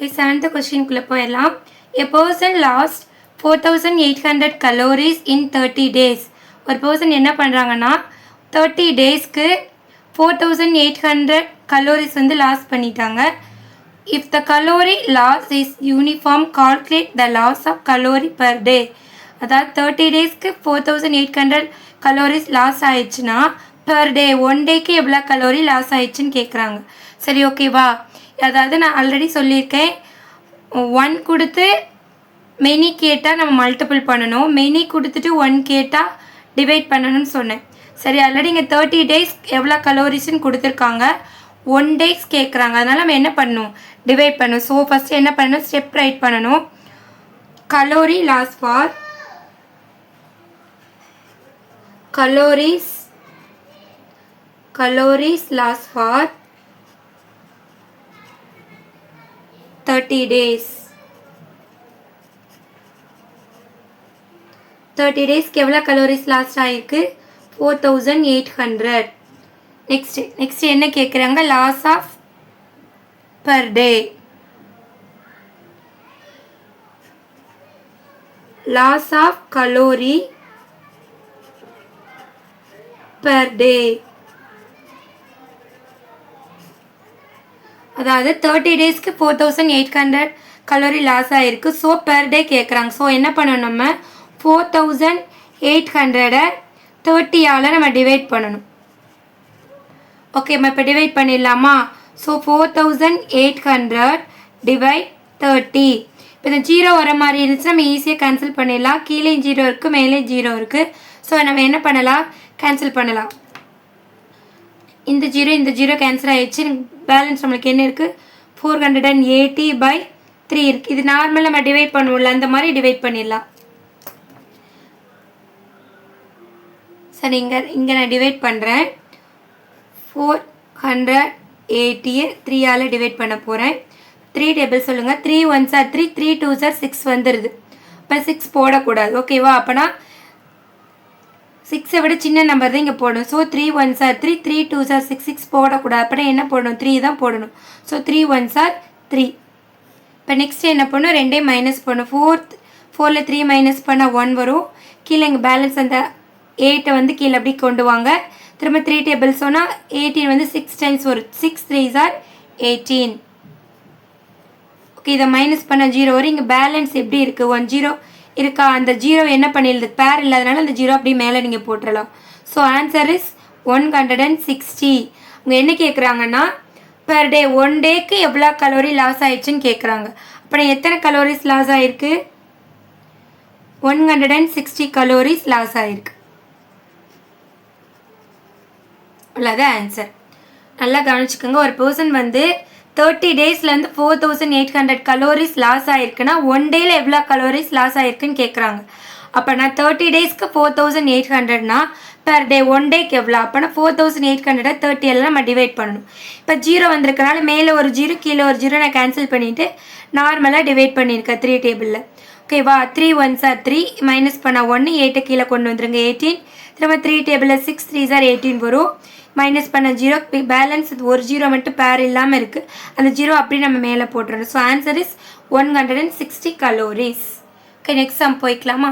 Okay, 7th questionக்குள்ள போயிடலாம். A person lost 4800 calories in 30 days. ஒரு person என்ன பண்ணுறாங்கன்னா 30 டேஸ்க்கு 4800 calories வந்து லாஸ் பண்ணிட்டாங்க. If the calorie loss is uniform, calculate the loss of calorie per day. அதாவது 30 டேஸ்க்கு 4800 calories லாஸ் ஆயிடுச்சுன்னா per day 1 டேக்கு எவ்வளோ கலோரி லாஸ் ஆயிடுச்சுன்னு கேட்குறாங்க. சரி ஓகேவா? அதாவது நான் ஆல்ரெடி சொல்லியிருக்கேன், 1 கொடுத்து மெனி கேட்டால் நம்ம மல்டிபிள் பண்ணணும், மெனி கொடுத்துட்டு 1 கேட்டால் டிவைட் பண்ணணும்னு சொன்னேன். சரி, ஆல்ரெடி இங்கே 30 டேஸ் எவ்வளோ கலோரிஸ்ன்னு கொடுத்துருக்காங்க, 1 டேஸ் கேட்குறாங்க. அதனால் நம்ம என்ன பண்ணணும், டிவைட் பண்ணணும். ஸோ ஃபஸ்ட்டு என்ன பண்ணணும், ஸ்டெப் ரைட் பண்ணணும். Calorie loss for calories loss for 30 days. 30 டேஸ்க்கு எவ்வளோ கலோரிஸ் லாஸ்ட் ஆகிருக்கு, 4800. நெக்ஸ்ட் என்ன கேட்குறாங்க, loss of per day. Loss of calorie per day. அதாவது 30 டேஸ்க்கு 4800 கலோரி லாஸ் ஆகிருக்கு. ஸோ பெர் டே கேட்குறாங்க. ஸோ என்ன பண்ணணும், நம்ம 4800 30ஆல் நம்ம டிவைட் பண்ணணும். ஓகே, நம்ம இப்போ டிவைட் பண்ணிடலாமா? So 4800 divide 30. இப்போ இந்த 0 வர மாதிரி இருந்துச்சு, நம்ம ஈஸியாக கேன்சல் பண்ணிடலாம். கீழே 0 இருக்குது, மேலே 0 இருக்குது. ஸோ நம்ம என்ன பண்ணலாம், கேன்சல் பண்ணலாம். இந்த 0 கேன்சல் ஆகிடுச்சு. பேலன்ஸ் நம்மளுக்கு என்ன இருக்குது, 480/3 இருக்குது. இது நார்மல் நம்ம டிவைட் பண்ணுவோம்ல, அந்த மாதிரி டிவைட் பண்ணிடலாம். சரி, இங்கே நான் டிவைட் பண்ணுறேன். 480 3ஆல் டிவைட் பண்ண போகிறேன். 3 டேபிள் சொல்லுங்கள். 3 1s are 3, 3 2s are 6 வந்துடுது. இப்போ 6 போடக்கூடாது. ஓகேவா? அப்போனா 6ஐ விட சின்ன நம்பர் தான் இங்கே போடணும். So 3 1s are 3, 3 2s are 6, 6 போடக்கூடாது. அப்படின்னா என்ன போடணும், 3 தான் போடணும். So 3 1s are 3. இப்போ நெக்ஸ்ட் என்ன பண்ணணும், 2 மைனஸ் பண்ணணும். 4ல் 3 மைனஸ் பண்ணால் 1 வரும். கீழே இங்கே பேலன்ஸ் அந்த 8ஐ வந்து கீழே அப்படி கொண்டு வாங்க. திரும்ப 3 டேபிள் சொன்னால் 18 வந்து 6 டைம்ஸ் வரும். 6 3s are 18. ஓகே, இதை மைனஸ் பண்ண 0 வரும். இங்கே பேலன்ஸ் எப்படி இருக்குது, 1 0 இருக்கா? அந்த 0 என்ன பண்ணிடுது, பேர் இல்லாதனால அந்த 0 அப்படியே மேலே நீங்கள் போட்டுடலாம். So answer is 160. அவங்க என்ன கேட்குறாங்கன்னா, பெர் டே 1 டேக்கு எவ்வளோ கலோரி லாஸ் ஆயிடுச்சுன்னு கேட்குறாங்க. அப்புறம் எத்தனை கலோரிஸ் லாஸ் ஆகிருக்கு, 160 கலோரிஸ் லாஸ் ஆகிருக்கு. அவ்வளோதான் ஆன்சர். நல்லா கவனிச்சுக்கோங்க. ஒரு பர்சன் வந்து 30 டேஸ்லேருந்து 4800 கலோரிஸ் லாஸ் ஆகிருக்குன்னா 1 டேயில் எவ்வளோ கலோரிஸ் லாஸ் ஆகிருக்குன்னு கேட்குறாங்க. அப்போ நான் 30 டேஸ்க்கு 4800னா பெர் டே 1 டேக்கு எவ்வளோ, அப்போனா 4800 30 நம்ம டிவைட் பண்ணணும். இப்போ 0 வந்திருக்கனால மேலே ஒரு 0 கீழே ஒரு 0 நான் கேன்சல் பண்ணிவிட்டு நார்மலாக டிவைட் பண்ணியிருக்கேன் 3 டேபிளில். ஓகேவா? 3 1s are 3 மைனஸ் பண்ணால் 1, 8 கீழே கொண்டு வந்துருங்க 18. திரும்ப 3 டேபிளில் 6 3s are 18 வரும். மைனஸ் பண்ண 0, பேலன்ஸ் ஒரு 0 மட்டும் பேர் இல்லாமல் இருக்குது. அந்த 0 அப்படி நம்ம மேலே போட்டுறணும். So answer is 160 calories. Okay, next sum போய்க்கலாமா?